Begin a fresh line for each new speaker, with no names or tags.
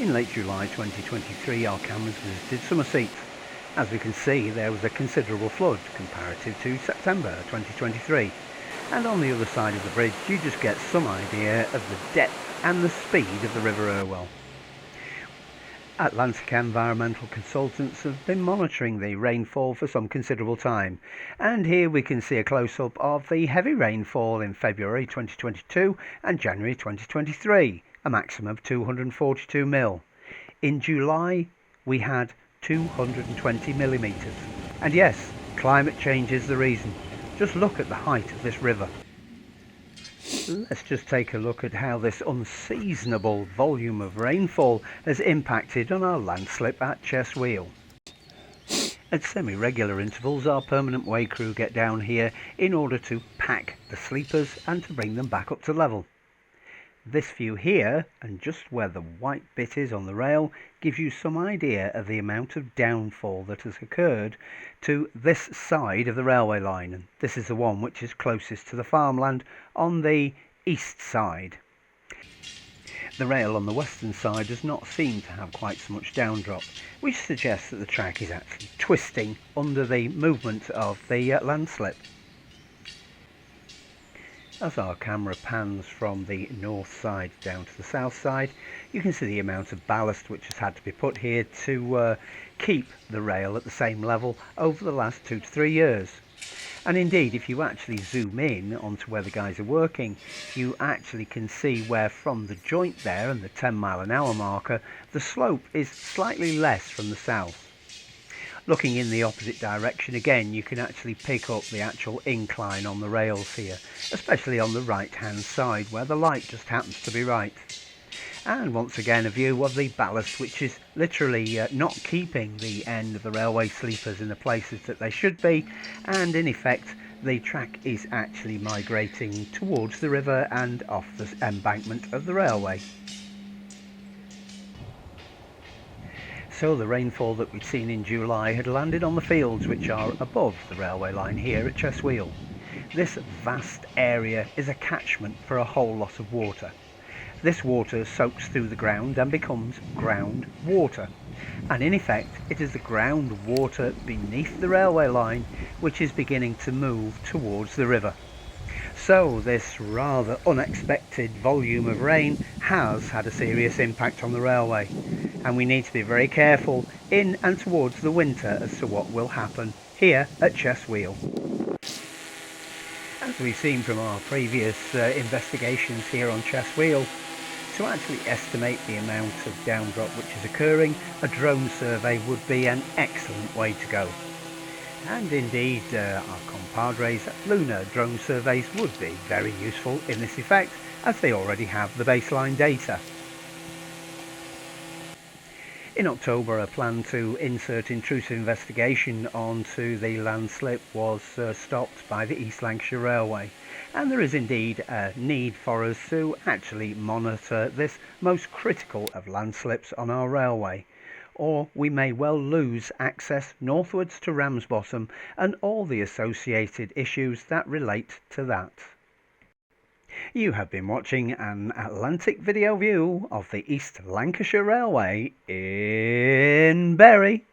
In late July 2023 our cameras visited Somerset. As we can see, there was a considerable flood comparative to September 2023, and on the other side of the bridge you just get some idea of the depth and the speed of the River Irwell. Atlantic Environmental Consultants have been monitoring the rainfall for some considerable time, and here we can see a close-up of the heavy rainfall in February 2022 and January 2023, a maximum of 242 mil. In July we had 220 millimetres. And yes, climate change is the reason. Just look at the height of this river. Let's just take a look at how this unseasonable volume of rainfall has impacted on our landslip at Chestwheel. At semi-regular intervals, our permanent way crew get down here in order to pack the sleepers and to bring them back up to level. This view here, and just where the white bit is on the rail, gives you some idea of the amount of downfall that has occurred to this side of the railway line. And this is the one which is closest to the farmland on the east side. The rail on the western side does not seem to have quite so much downdrop, which suggests that the track is actually twisting under the movement of the landslip. As our camera pans from the north side down to the south side, you can see the amount of ballast which has had to be put here to keep the rail at the same level over the last 2 to 3 years. And indeed, if you actually zoom in onto where the guys are working, you actually can see where from the joint there and the 10-mile-an-hour marker, the slope is slightly less from the south. Looking in the opposite direction again, you can actually pick up the actual incline on the rails here, especially on the right hand side where the light just happens to be right. And once again a view of the ballast which is literally not keeping the end of the railway sleepers in the places that they should be, and in effect the track is actually migrating towards the river and off the embankment of the railway. So the rainfall that we'd seen in July had landed on the fields which are above the railway line here at Chestwheel. This vast area is a catchment for a whole lot of water. This water soaks through the ground and becomes groundwater, and in effect it is the groundwater beneath the railway line which is beginning to move towards the river. So this rather unexpected volume of rain has had a serious impact on the railway, and we need to be very careful in and towards the winter as to what will happen here at Chestwheel. As we've seen from our previous investigations here on Chestwheel, to actually estimate the amount of downdrop which is occurring, a drone survey would be an excellent way to go. And indeed, our compadres at Lunar drone surveys would be very useful in this effect, as they already have the baseline data. In October, a plan to insert intrusive investigation onto the landslip was stopped by the East Lancashire Railway, and there is indeed a need for us to actually monitor this most critical of landslips on our railway, or we may well lose access northwards to Ramsbottom and all the associated issues that relate to that. You have been watching an Atlantic video view of the East Lancashire Railway in Bury.